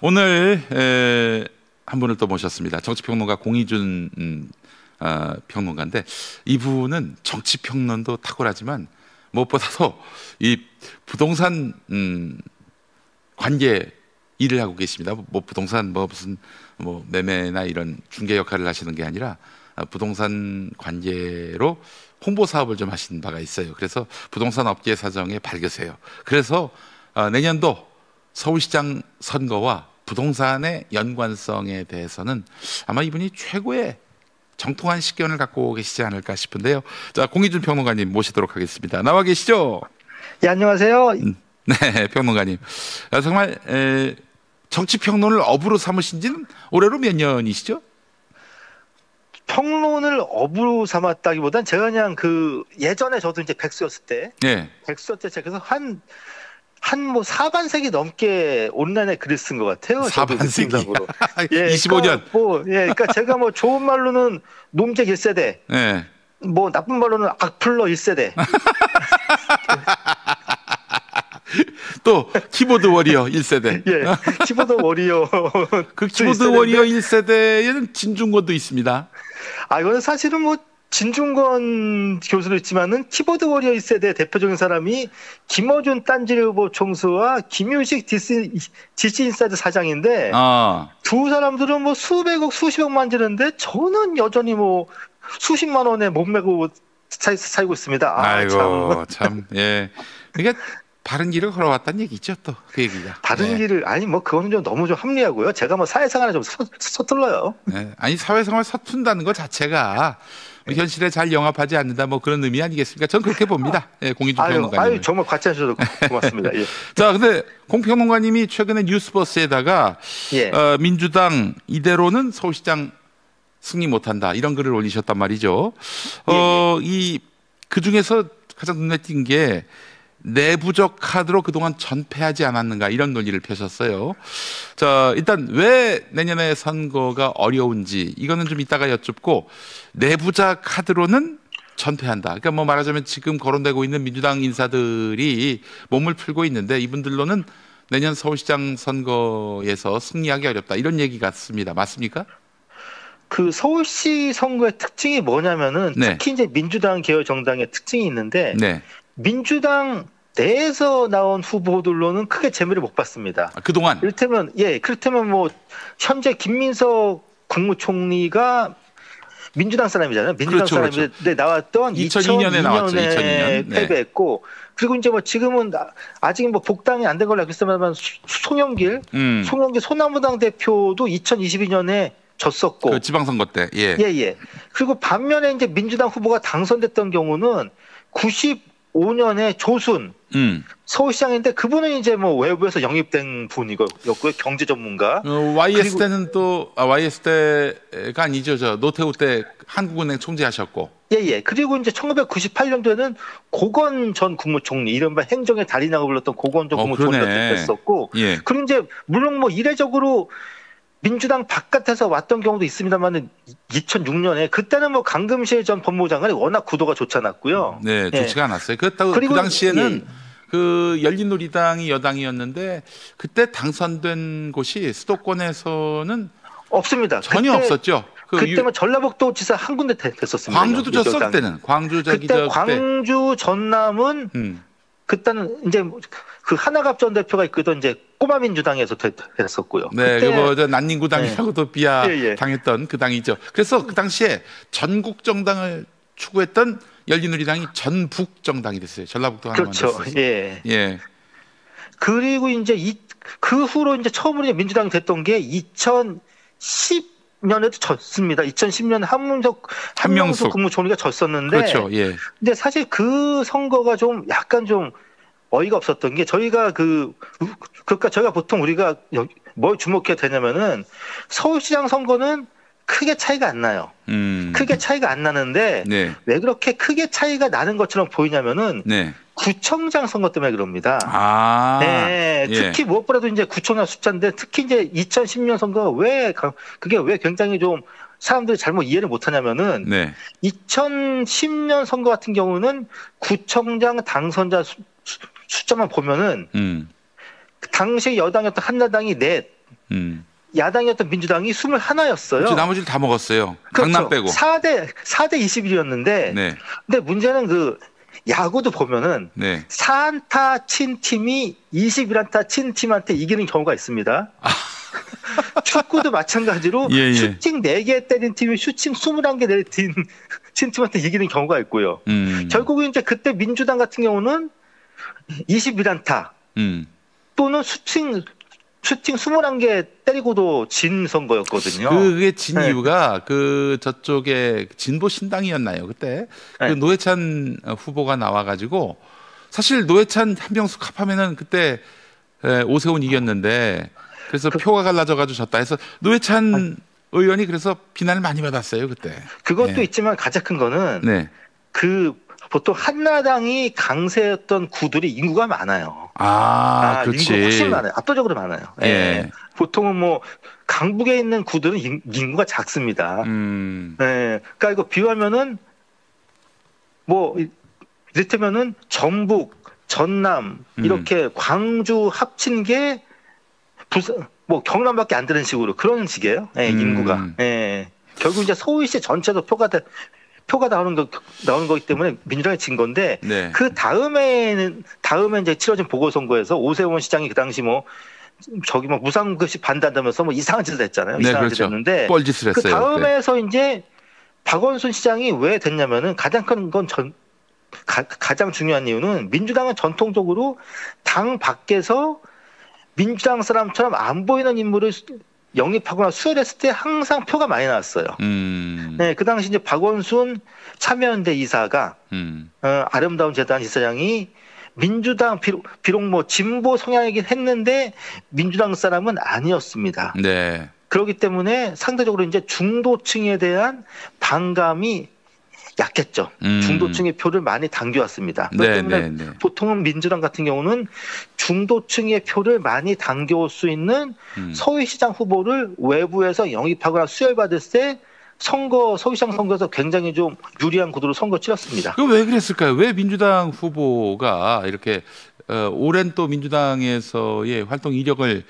오늘 한 분을 또 모셨습니다. 정치평론가 공희준 평론가인데, 이분은 정치평론도 탁월하지만 무엇보다도 이 부동산 관계 일을 하고 계십니다. 뭐 부동산 무슨 매매나 이런 중개 역할을 하시는 게 아니라 부동산 관계로 홍보 사업을 좀 하신 바가 있어요. 그래서 부동산 업계 사정에 밝으세요. 그래서 내년도 서울시장 선거와 부동산의 연관성에 대해서는 아마 이분이 최고의 정통한 식견을 갖고 계시지 않을까 싶은데요. 자, 공희준 평론가님 모시도록 하겠습니다. 나와 계시죠? 예, 안녕하세요. 네, 평론가님. 정말 정치 평론을 업으로 삼으신 지는 올해로 몇 년이시죠? 평론을 업으로 삼았다기보단 제가 그냥 예전에 저도 이제 백수였을 때, 네. 백수였을 때 그래서 한 4반세기 넘게 온라인에 글을 쓴 것 같아요. 4반세기. 예, 25년. 그러니까 제가 좋은 말로는 농객 1세대, 네. 나쁜 말로는 악플러 1세대. 또 키보드 워리어 1세대. 예, 키보드 워리어. 그 키보드 워리어 1세대에는 진중권도 있습니다. 이거는 사실은 진중권 교수도 있지만은 키보드 워리어 1세대 대표적인 사람이 김어준 딴지일보 총수와 김유식 DC 인사이드 사장인데, 두 사람들은 수백억 수십억만 지는데 저는 여전히 수십만 원에 못 메고 살고 있습니다. 아이고 참. 예. 그러니까 바른 길을 걸어왔다는 얘기죠, 또 그 얘기가. 바른 길을 그거는 너무 합리하고요. 제가 사회생활에 좀 서툴러요. 네. 아니, 사회생활 서툰다는 것 자체가 현실에 잘 영합하지 않는다, 그런 의미 아니겠습니까? 저는 그렇게 봅니다. 예, 공희준 평론가님. 정말 과찬해주셔서 고맙습니다. 예. 자, 근데 공 평론가님이 최근에 뉴스버스에다가 민주당 이대로는 서울시장 승리 못한다, 이런 글을 올리셨단 말이죠. 그 중에서 가장 눈에 띈 게 내부적 카드로 그동안 전패하지 않았는가, 이런 논리를 펴셨어요. 자, 일단 왜 내년에 선거가 어려운지 이거는 좀 이따가 여쭙고, 내부자 카드로는 전패한다. 그러니까 말하자면 지금 거론되고 있는 민주당 인사들이 몸을 풀고 있는데 이분들로는 내년 서울시장 선거에서 승리하기 어렵다, 이런 얘기 같습니다. 맞습니까? 서울시 선거의 특징이 뭐냐면은, 특히 이제 민주당 계열 정당의 특징이 있는데, 민주당 내에서 나온 후보들로는 크게 재미를 못 봤습니다. 그동안? 그렇다면 현재 김민석 국무총리가 민주당 사람이잖아요. 민주당 사람인데 나왔던 2002년에 나왔죠. 2002년. 패배했고, 그리고 이제 지금은 아직 복당이 안 된 걸로 알고 있습니다만, 송영길 소나무당 대표도 2022년에 졌었고, 그 지방선거 때. 예. 그리고 반면에 이제 민주당 후보가 당선됐던 경우는 95년에 조순 서울시장인데, 그분은 이제 외부에서 영입된 분이었고요. 경제 전문가. YS 때는 YS 때가 아니죠. 노태우 때 한국은행 총재하셨고. 예. 그리고 이제 1998년도에는 고건 전 국무총리, 이른바 행정의 달인이라고 불렀던 고건 전 국무총리가 됐었고, 그리고 이제 물론 이례적으로 민주당 바깥에서 왔던 경우도 있습니다만, 2006년에 그때는 강금실 전 법무부 장관이 워낙 구도가 좋지 않았고요. 네, 좋지가 않았어요. 그렇다고 그 당시에는 열린우리당이 여당이었는데, 그때 당선된 곳이 수도권에서는 없습니다. 전혀 없었죠. 그때만 전라북도 지사 한 군데 됐었습니다. 광주도 졌어, 그때는. 그때 광주 전남은 그때는 이제 하나갑 전 대표가 있거든, 이제 꼬마 민주당에서 됐었고요. 네, 난닝구당이라고도 비하당했던 그 당이죠. 그래서 그 당시에 전국 정당을 추구했던 열린우리당이 전북 정당이 됐어요. 전라북도 하나만 됐어요. 그렇죠. 예. 그리고 이제 그 후로 이제 처음으로 민주당이 됐던 게 2010년에도 졌습니다. 2010년 한명숙 국무총리가 졌었는데, 그렇죠. 예. 근데 사실 그 선거가 약간 어이가 없었던 게, 저희가 그러니까 저희가 보통 우리가 뭘 주목해야 되냐면은, 서울시장 선거는 크게 차이가 안 나요. 크게 차이가 안 나는데, 왜 그렇게 크게 차이가 나는 것처럼 보이냐면은, 구청장 선거 때문에 그럽니다. 특히 무엇보다도 이제 구청장 숫자인데, 특히 이제 2010년 선거가 그게 왜 굉장히 사람들이 잘못 이해를 못하냐면은, 2010년 선거 같은 경우는 구청장 당선자 숫자만 보면은, 당시 여당이었던 한나당이 넷, 야당이었던 민주당이 21였어요. 그렇죠. 나머지를 다 먹었어요. 그렇죠. 강남 빼고. 4대 21이었는데. 네. 근데 문제는 그 야구도 보면은 네. 4안타 친 팀이 21안타 친 팀한테 이기는 경우가 있습니다. 축구도 마찬가지로 예, 예. 슈팅 4개 때린 팀이 슈팅 21개 친 팀한테 이기는 경우가 있고요. 결국은 이제 그때 민주당 같은 경우는 21안타 또는 슈팅 21개 때리고도 진 선거였거든요. 그게 진 네. 이유가 그 저쪽에 진보 신당이었나요? 그때 그 네. 노회찬 후보가 나와가지고 사실 노회찬 한명숙 합하면은 그때 오세훈 이겼는데 그래서 표가 갈라져가지고 졌다 해서 노회찬 의원이 그래서 비난을 많이 받았어요 그때. 그것도 있지만 가장 큰 거는 네. 그 보통 한나라당이 강세였던 구들이 인구가 많아요. 그렇지. 인구가 훨씬 많아요. 압도적으로 많아요. 예. 예. 보통은 뭐 강북에 있는 구들은 인구가 작습니다. 예. 그러니까 이거 비유하면은 뭐 이를테면은 전북, 전남 이렇게 광주 합친 게 부산, 뭐 경남밖에 안 되는 식으로 그런 식이에요. 예, 인구가. 예. 결국 이제 서울시 전체도 표가 나오는 거기 때문에 민주당이 진 건데 네. 그 다음에 이제 치러진 보궐선거에서 오세훈 시장이 그 당시 뭐 무상급식 반대한다면서 뭐 이상한 짓을 했잖아요. 네, 이상한 그렇죠. 짓을 했는데 뻘짓을 했어요. 그 다음에서 이제 박원순 시장이 왜 됐냐면은 가장 큰 건 가장 중요한 이유는 민주당은 전통적으로 당 밖에서 민주당 사람처럼 안 보이는 인물을 영입하거나 수혈했을 때 항상 표가 많이 나왔어요. 네, 그 당시 이제 박원순 참여연대 이사가 아름다운 재단 이사장이 민주당 비록 뭐 진보 성향이긴 했는데 민주당 사람은 아니었습니다. 네. 그렇기 때문에 상대적으로 이제 중도층에 대한 반감이 약했죠. 중도층의 표를 많이 당겨왔습니다. 그렇기 때문에 보통은 민주당 같은 경우는 중도층의 표를 많이 당겨올 수 있는 서울시장 후보를 외부에서 영입하거나 수혈받을 때 서울시장 선거에서 굉장히 좀 유리한 구도로 선거 치렀습니다. 그 왜 그랬을까요? 왜 민주당 후보가 이렇게 오랜 또 민주당에서의 활동 이력을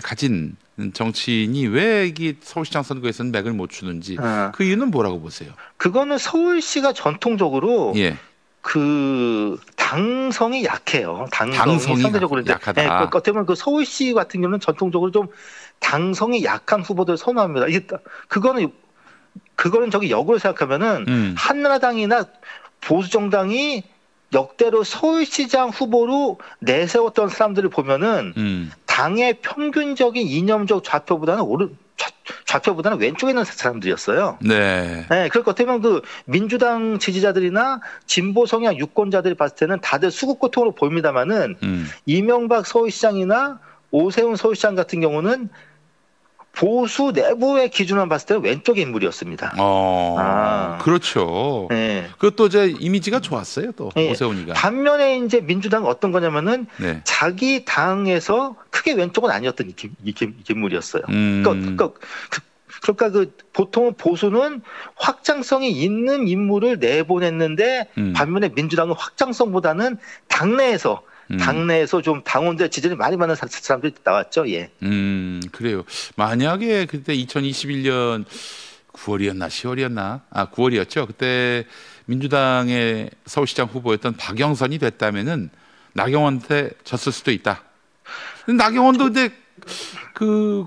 가진 정치인이 왜 이 서울시장 선거에서는 맥을 못 추는지 그 이유는 뭐라고 보세요? 그거는 서울시가 전통적으로 예. 그 당성이 약해요. 당성이 상대적으로 약하다. 네, 어떻게 보면 그 서울시 같은 경우는 전통적으로 좀 당성이 약한 후보들 선호합니다. 그거는 저기 역으로 생각하면은 한나라당이나 보수 정당이 역대로 서울시장 후보로 내세웠던 사람들을 보면은 당의 평균적인 이념적 좌표보다는 왼쪽에 있는 사람들이었어요. 네. 네, 그러니까 어떻게 보면 그 민주당 지지자들이나 진보 성향 유권자들이 봤을 때는 다들 수국고통으로 보입니다만은 이명박 서울시장이나 오세훈 서울시장 같은 경우는 보수 내부의 기준만 봤을 때는 왼쪽의 인물이었습니다. 그렇죠. 네. 그것도 이제 이미지가 좋았어요, 또 네. 오세훈이가. 반면에 이제 민주당은 어떤 거냐면은 네. 자기 당에서 크게 왼쪽은 아니었던 인물이었어요. 그러니까 보통은 보수는 확장성이 있는 인물을 내보냈는데 반면에 민주당은 확장성보다는 당내에서 좀 당원들 지지를 많이 받는 사람들이 나왔죠. 예. 그래요. 만약에 그때 2021년 9월이었나 10월이었나? 9월이었죠. 그때 민주당의 서울시장 후보였던 박영선이 됐다면은 나경원한테 졌을 수도 있다. 나경원도 근데 그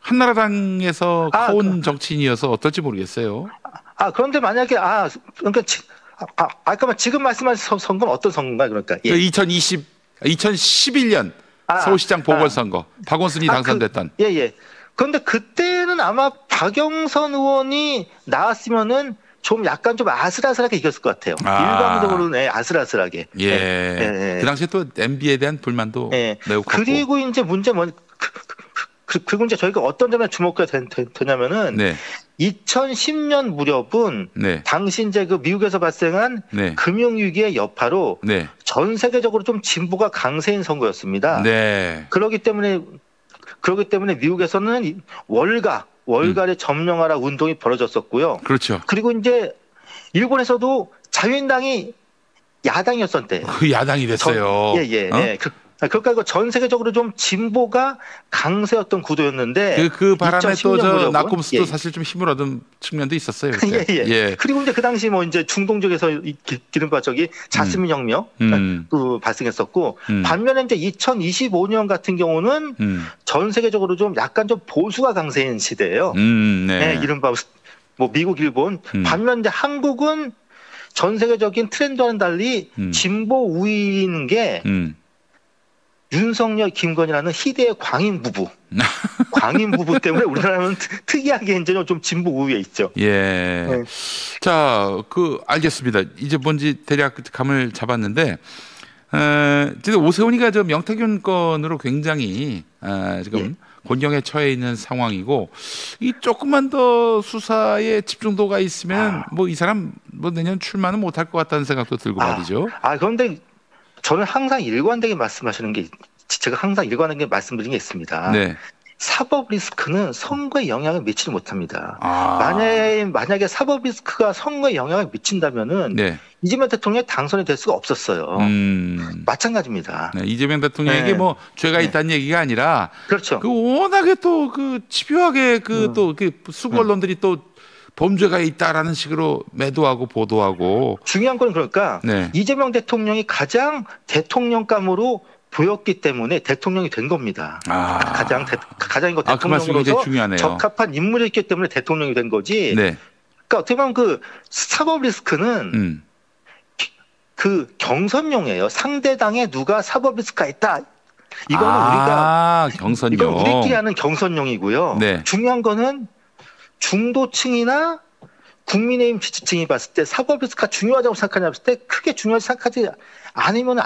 한나라당에서 커온 정치인이어서 어떨지 모르겠어요. 그런데 만약에 그러니까 잠깐만 지금 말씀하신 선거는 어떤 선거인가요? 그러니까 2011년 서울시장 보궐선거 박원순이 당선됐던. 예. 그런데 그때는 아마 박영선 의원이 나왔으면은 좀 약간 좀 아슬아슬하게 이겼을 것 같아요. 일방적으로는 아슬아슬하게. 예. 그 당시에 또 MB에 대한 불만도 매우 컸고. 그리고 이제 문제 그리고 이제 저희가 어떤 점에 주목해야 되냐면은 2010년 무렵은 당시 이제 그 미국에서 발생한 금융위기의 여파로 전 세계적으로 좀 진보가 강세인 선거였습니다. 그렇기 때문에 미국에서는 월가를 점령하라 운동이 벌어졌었고요. 그렇죠. 그리고 이제 일본에서도 자유인당이 야당이었었는데 그 야당이 됐어요. 그러니까 이거 전 세계적으로 좀 진보가 강세였던 구도였는데 그 바람에 또 저 나콤스도 예. 사실 좀 힘을 얻은 측면도 있었어요. 예, 예. 그리고 이제 그 당시 뭐 이제 중동 쪽에서 이른바 저기 자스민 혁명 또 발생했었고 반면에 이제 2025년 같은 경우는 전 세계적으로 좀 약간 좀 보수가 강세인 시대예요. 네. 예, 이른바 뭐 미국, 일본. 반면 이제 한국은 전 세계적인 트렌드와는 달리 진보 우위인 게 윤석열, 김건희라는 희대의 광인 부부. 광인 부부 때문에 우리나라는 특이하게 이제는 좀 진보 우위에 있죠. 예. 네. 자, 알겠습니다. 이제 뭔지 대략 감을 잡았는데, 지금 오세훈이가 저 명태균 건으로 굉장히 지금 곤경에 처해 있는 상황이고, 이 조금만 더 수사에 집중도가 있으면 뭐 이 사람 뭐 내년 출마는 못할 것 같다는 생각도 들고 말이죠. 그런데 저는 항상 일관되게 말씀하시는 게, 제가 항상 일관되게 말씀드린 게 있습니다. 네. 사법 리스크는 선거에 영향을 미치지 못합니다. 만약에 사법 리스크가 선거에 영향을 미친다면은 네. 이재명 대통령이 당선이 될 수가 없었어요. 마찬가지입니다. 네, 이재명 대통령에게 뭐 죄가 있다는 얘기가 아니라, 그렇죠. 워낙에 또 집요하게 또 수구 언론들이 또 범죄가 있다라는 식으로 매도하고 보도하고. 중요한 건 그러니까 네. 이재명 대통령이 가장 대통령감으로 보였기 때문에 대통령이 된 겁니다. 가장 이거 대통령으로서 적합한 인물이었기 때문에 대통령이 된 거지. 네. 그러니까 어떻게 보면 사법 리스크는 경선용이에요. 상대당에 누가 사법 리스크가 있다. 이거는 우리가 경선용. 이건 우리끼리 하는 경선용이고요. 네. 중요한 거는 중도층이나 국민의힘 지지층이 봤을 때 사법 리스크가 중요하다고 생각하냐 봤을 때 크게 중요하지 생각하지 않으면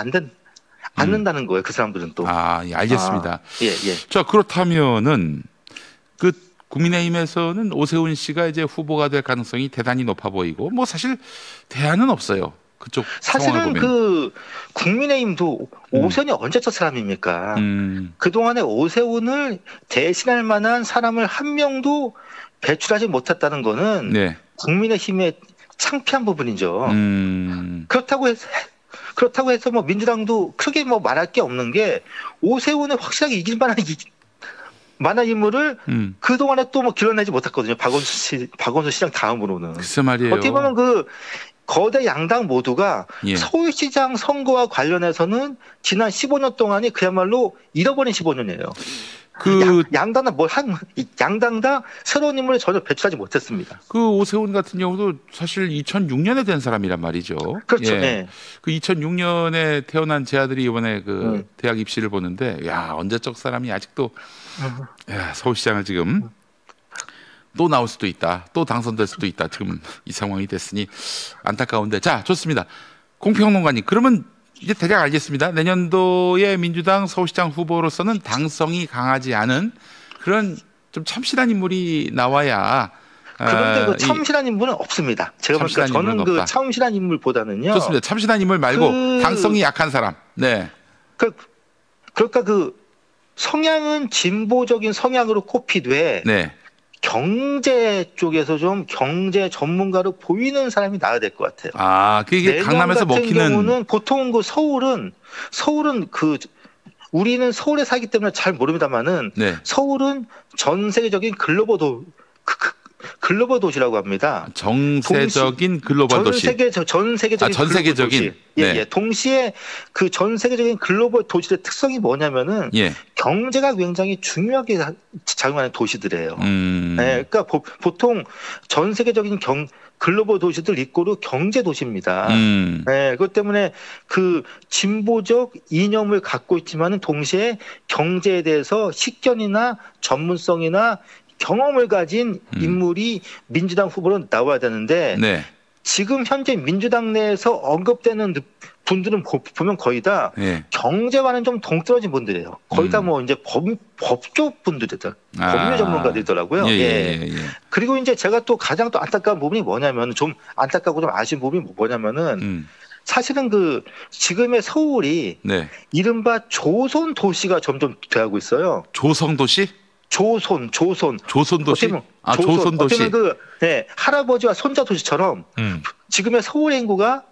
않는다는 거예요. 그 사람들은 또. 예, 알겠습니다. 예. 자, 그렇다면은 국민의힘에서는 오세훈 씨가 이제 후보가 될 가능성이 대단히 높아 보이고, 뭐 사실 대안은 없어요. 그쪽 사실은 국민의힘도 오세훈이 언제 첫 사람입니까? 그동안에 오세훈을 대신할 만한 사람을 한 명도 배출하지 못했다는 거는 네. 국민의힘의 창피한 부분이죠. 그렇다고 해서 뭐 민주당도 크게 뭐 말할 게 없는 게, 오세훈을 확실하게 이길 만한 인물을 그동안에 또 뭐 길러내지 못했거든요. 박원순 시장 다음으로는. 글쎄 말이에요. 어떻게 보면 거대 양당 모두가 서울시장 선거와 관련해서는 지난 15년 동안이 그야말로 잃어버린 15년이에요. 양당 다 새로운 인물을 전혀 배출하지 못했습니다. 오세훈 같은 경우도 사실 2006년에 된 사람이란 말이죠. 그렇죠. 네. 2006년에 태어난 제 아들이 이번에 대학 입시를 보는데, 언제적 사람이 아직도 서울시장을 지금 또 나올 수도 있다, 또 당선될 수도 있다. 지금 이 상황이 됐으니 안타까운데. 자, 좋습니다. 공평농가님, 그러면 이제 대략 알겠습니다. 내년도에 민주당 서울시장 후보로서는 당성이 강하지 않은 그런 좀 참신한 인물이 나와야. 그런데 참신한 인물은 없습니다. 제가 보니까 저는 참신한 인물보다는요. 좋습니다. 참신한 인물 말고 당성이 약한 사람. 네. 그러니까 성향은 진보적인 성향으로 꼽히되, 네. 경제 쪽에서 좀 경제 전문가로 보이는 사람이 나와야 될 것 같아요. 그게 강남에서 먹히는. 경우는 보통 서울은 우리는 서울에 살기 때문에 잘 모릅니다만은, 네. 서울은 전 세계적인 글로벌 도시라고 합니다. 정세적인 글로벌 도시. 전 세계적인 도시. 네. 동시에 전 세계적인 글로벌 도시의 특성이 뭐냐면은, 경제가 굉장히 중요하게 작용하는 도시들이에요. 네, 그러니까 보통 전 세계적인 글로벌 도시들 이꼬르 경제 도시입니다. 네, 그것 때문에 진보적 이념을 갖고 있지만은 동시에 경제에 대해서 식견이나 전문성이나 경험을 가진 인물이 민주당 후보로 나와야 되는데, 네. 지금 현재 민주당 내에서 언급되는 분들은 보면 거의 다 경제와는 좀 동떨어진 분들이에요. 거의 다 뭐 이제 법조 분들이더라고요. 법률 전문가들이더라고요. 그리고 이제 제가 또 가장 또 안타까운 부분이 뭐냐면, 좀 안타깝고 좀 아쉬운 부분이 뭐냐면은, 사실은 지금의 서울이 이른바 조선 도시가 점점 돼가고 있어요. 조성 도시? 조선 도시? 조선 도시. 할아버지와 손자 도시처럼 지금의 서울 인구가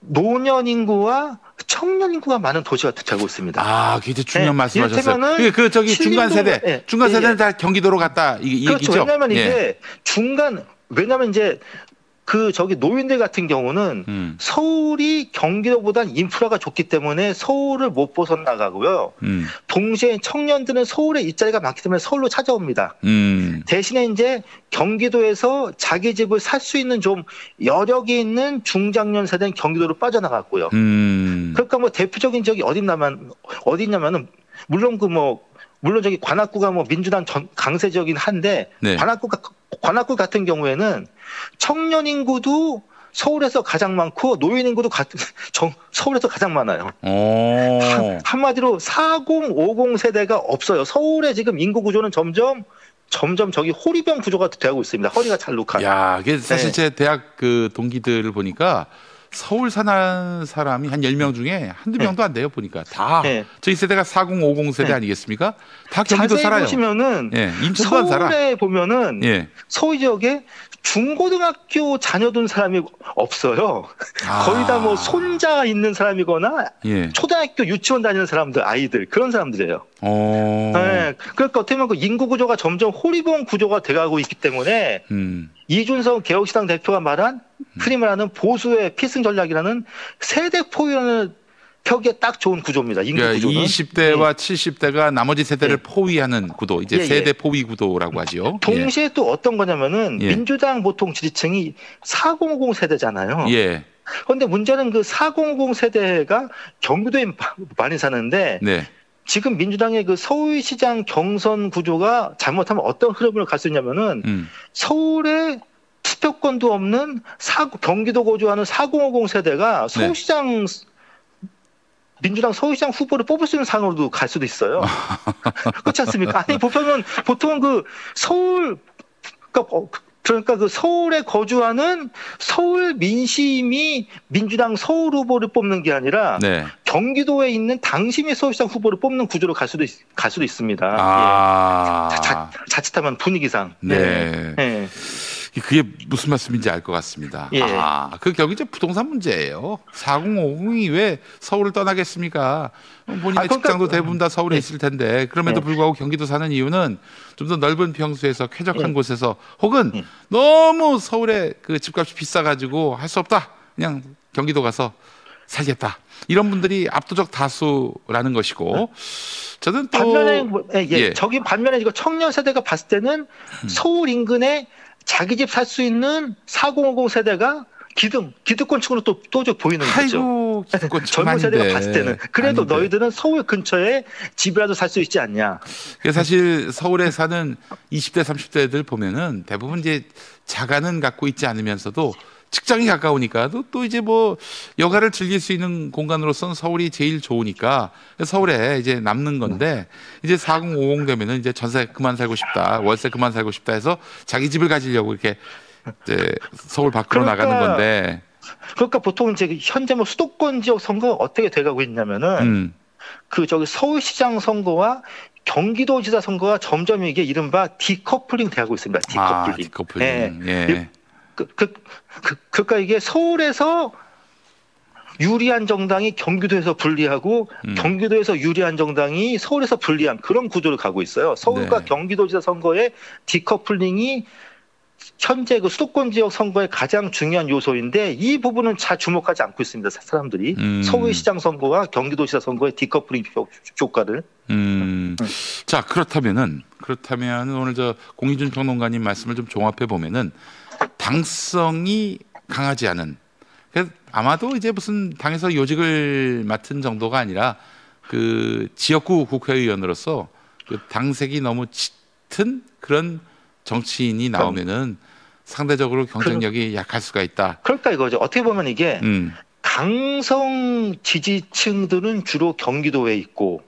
노년 인구와 청년 인구가 많은 도시가 되고 있습니다. 아, 굉장히 중요한 말씀하셨어요. 이를테면은 그 저기 중간 세대, 중간 세대는 다 경기도로 갔다 이 그렇죠. 얘기죠. 왜냐하면 이제 왜냐하면 이제 저기 노인들 같은 경우는 서울이 경기도보단 인프라가 좋기 때문에 서울을 못 벗어나가고요. 동시에 청년들은 서울에 일자리가 많기 때문에 서울로 찾아옵니다. 대신에 이제 경기도에서 자기 집을 살 수 있는 좀 여력이 있는 중장년 세대는 경기도로 빠져나갔고요. 그러니까 뭐 대표적인 지역이 어디냐면은 물론 물론 저기 관악구가 민주당 강세 지역이긴 한데 네. 관악구 같은 경우에는 청년 인구도 서울에서 가장 많고 노인 인구도 서울에서 가장 많아요. 한마디로 4050 세대가 없어요. 서울의 지금 인구 구조는 점점 저기 호리병 구조가 되고 있습니다. 허리가 잘록한. 야, 이게 사실 제 대학 그 동기들을 보니까 서울 사는 사람이 한 10명 중에 한두 명도 안 돼요, 보니까. 다. 저희 세대가 4050 세대 아니겠습니까? 다 경기도 살아요. 보시면은 인천도 안 살아. 서울에 보면은 서울 지역에 중고등학교 자녀 둔 사람이 없어요. 거의 다 손자 있는 사람이거나 초등학교 유치원 다니는 사람들, 아이들, 그런 사람들이에요. 그러니까 어떻게 보면 그 인구 구조가 점점 호리병 구조가 돼가고 있기 때문에 이준석 개혁신당 대표가 말한 흔히 말하는 보수의 필승 전략이라는 세대 포위라는 벽에 딱 좋은 구조입니다. 인구 구조는. 20대와 70대가 나머지 세대를 포위하는 구도, 이제 세대 포위 구도라고 하죠. 동시에 또 어떤 거냐면은 민주당 보통 지지층이 4050 세대잖아요. 그런데 문제는 그 4050 세대가 경기도에 많이 사는데 지금 민주당의 그 서울시장 경선 구조가 잘못하면 어떤 흐름을 갈 수 있냐면은 서울에 투표권도 없는 경기도 거주하는 4050 세대가 서울시장 민주당 서울시장 후보를 뽑을 수 있는 상으로도 갈 수도 있어요. 그렇지 않습니까? 아니 보통은 그 서울 그러니까 그 서울에 거주하는 서울 민심이 민주당 서울 후보를 뽑는 게 아니라 경기도에 있는 당심이 서울시장 후보를 뽑는 구조로 갈 수도 있습니다. 자칫하면 분위기상. 그게 무슨 말씀인지 알 것 같습니다. 그 결국 이제 부동산 문제예요. 4050이 왜 서울을 떠나겠습니까? 본인의 직장도 대부분 다 서울에 있을 텐데 그럼에도 불구하고 경기도 사는 이유는 좀 더 넓은 평수에서 쾌적한 곳에서 혹은 너무 서울에 그 집값이 비싸가지고 할 수 없다. 그냥 경기도 가서 살겠다. 이런 분들이 압도적 다수라는 것이고 저는 또 반면에 이거 청년 세대가 봤을 때는 서울 인근에 자기 집 살 수 있는 4050 세대가 기득권층으로 또 보이는 거죠. 젊은 세대가 봤을 때는. 그래도 너희들은 서울 근처에 집이라도 살 수 있지 않냐. 사실 서울에 사는 20대, 30대들 보면은 대부분 이제 자가는 갖고 있지 않으면서도 직장이 가까우니까 또 이제 여가를 즐길 수 있는 공간으로서는 서울이 제일 좋으니까 서울에 이제 남는 건데 이제 4050 되면은 이제 전세 그만 살고 싶다, 월세 그만 살고 싶다 해서 자기 집을 가지려고 이렇게 이제 서울 밖으로 나가는 건데. 그러니까 보통 이제 현재 수도권 지역 선거가 어떻게 돼가고 있냐면은 저기 서울시장 선거와 경기도지사 선거가 점점 이게 이른바 디커플링 돼가고 있습니다. 디커플링. 그러니까 이게 서울에서 유리한 정당이 경기도에서 불리하고 경기도에서 유리한 정당이 서울에서 불리한 그런 구조를 가고 있어요. 서울과 경기도지사 선거의 디커플링이 현재 그 수도권 지역 선거의 가장 중요한 요소인데 이 부분은 잘 주목하지 않고 있습니다. 사람들이 서울시장 선거와 경기도지사 선거의 디커플링 효과를. 자 그렇다면 오늘 공희준 평론가님 말씀을 좀 종합해 보면은. 당성이 강하지 않은 아마도 이제 무슨 당에서 요직을 맡은 정도가 아니라 그 지역구 국회의원으로서 그 당색이 너무 짙은 그런 정치인이 나오면은 상대적으로 경쟁력이 약할 수가 있다. 그러니까 이거죠. 어떻게 보면 이게 강성 지지층들은 주로 경기도에 있고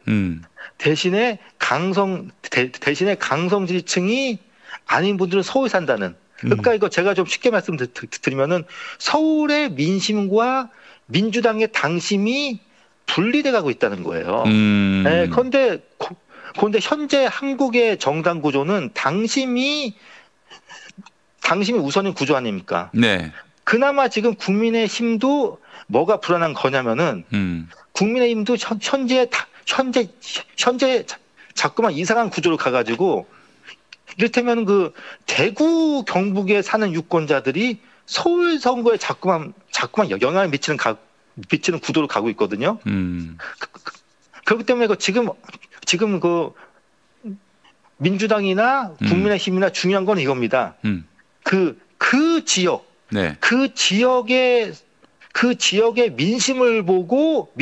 대신에 강성 지지층이 아닌 분들은 서울 산다는. 그러니까 이거 제가 좀 쉽게 말씀드리면은 서울의 민심과 민주당의 당심이 분리돼 가고 있다는 거예요. 그런데 현재 한국의 정당 구조는 당심이 우선인 구조 아닙니까? 그나마 지금 국민의힘도 뭐가 불안한 거냐면은 국민의힘도 현재 자꾸만 이상한 구조로 가가지고 이를테면 그 대구 경북에 사는 유권자들이 서울 선거에 자꾸만 영향을 미치는 구도로 가고 있거든요. 그렇기 때문에 지금 그 민주당이나 국민의힘이나 중요한 건 이겁니다. 그 지역, 네. 그 지역의 민심을 보고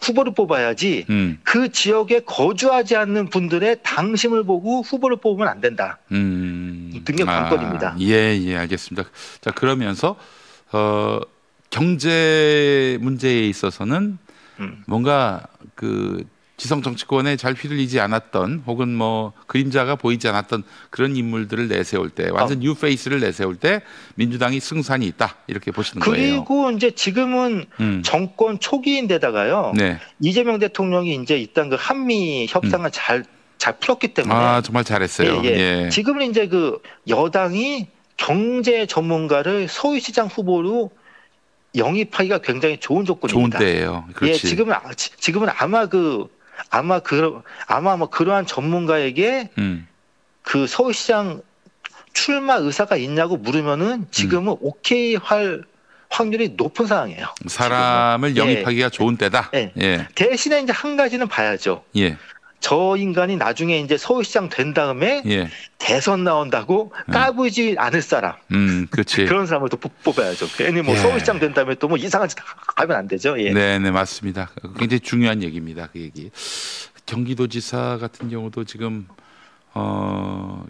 후보를 뽑아야지 그 지역에 거주하지 않는 분들의 당심을 보고 후보를 뽑으면 안 된다. 등의 관건입니다. 예, 알겠습니다. 자, 그러면서 경제 문제에 있어서는 뭔가 그 지성 정치권에 잘 휘둘리지 않았던 혹은 뭐 그림자가 보이지 않았던 그런 인물들을 내세울 때 완전 뉴페이스를 내세울 때 민주당이 승산이 있다 이렇게 보시는 거예요. 그리고 이제 지금은 정권 초기인데다가요. 네. 이재명 대통령이 이제 일단 그 한미 협상을 잘 풀었기 때문에 정말 잘했어요. 예. 지금은 이제 그 여당이 경제 전문가를 서울시장 후보로 영입하기가 굉장히 좋은 조건입니다. 좋은 때예요. 그렇지. 예, 지금은 아마 그러한 전문가에게 그 서울시장 출마 의사가 있냐고 물으면은 지금은 오케이 할 확률이 높은 상황이에요. 사람을 지금은. 영입하기가 좋은 때다. 예. 대신에 이제 한 가지는 봐야죠. 예. 저 인간이 나중에 이제 서울시장 된 다음에 대선 나온다고 까부지 않을 사람. 그렇지. 그런 사람을 또 뽑아야죠. 괜히 뭐 서울시장 된 다음에 또 뭐 이상한 짓 하면 안 되죠. 예. 네, 맞습니다. 굉장히 중요한 얘기입니다. 그 얘기. 경기도지사 같은 경우도 지금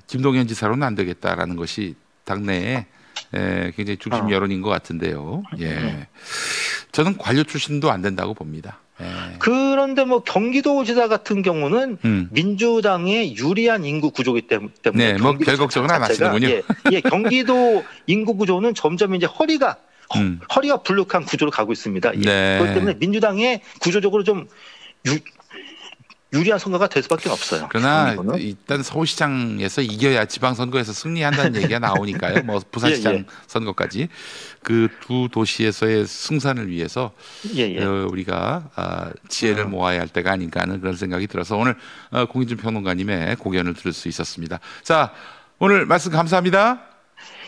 김동연 지사로는 안 되겠다라는 것이 당내에 굉장히 중심 여론인 것 같은데요. 예. 저는 관료 출신도 안 된다고 봅니다. 그런데 뭐 경기도지사 같은 경우는 민주당의 유리한 인구 구조이기 때문에 네, 뭐 별 걱정은 안 하시는군요. 예, 경기도 인구 구조는 점점 이제 허리가 불룩한 구조로 가고 있습니다. 예. 네. 그렇기 때문에 민주당의 구조적으로 좀 유리한 선거가 될 수밖에 없어요. 그러나 일단 서울시장에서 이겨야 지방선거에서 승리한다는 얘기가 나오니까요. 뭐 부산시장 선거까지 그 두 도시에서의 승산을 위해서 우리가 지혜를 모아야 할 때가 아닌가 하는 그런 생각이 들어서 오늘 공인준 평론가님의 고견을 들을 수 있었습니다. 자, 오늘 말씀 감사합니다.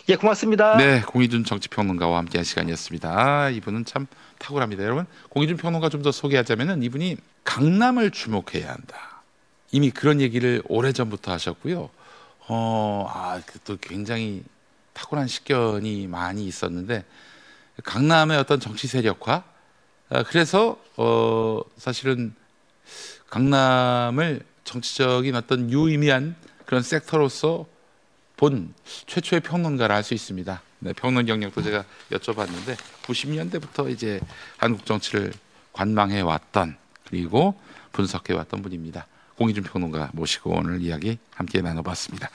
예, 고맙습니다. 네, 공인준 정치평론가와 함께한 시간이었습니다. 이분은 참 탁월합니다. 여러분, 공인준 평론가 좀 더 소개하자면은 이분이 강남을 주목해야 한다. 이미 그런 얘기를 오래전부터 하셨고요. 또 굉장히 탁월한 식견이 많이 있었는데 강남의 어떤 정치 세력화, 그래서 사실은 강남을 정치적인 어떤 유의미한 그런 섹터로서 본 최초의 평론가라 할 수 있습니다. 네, 평론 경력도 제가 여쭤봤는데 90년대부터 이제 한국 정치를 관망해 왔던 그리고 분석해 왔던 분입니다. 공인준 평론가 모시고 오늘 이야기 함께 나눠봤습니다.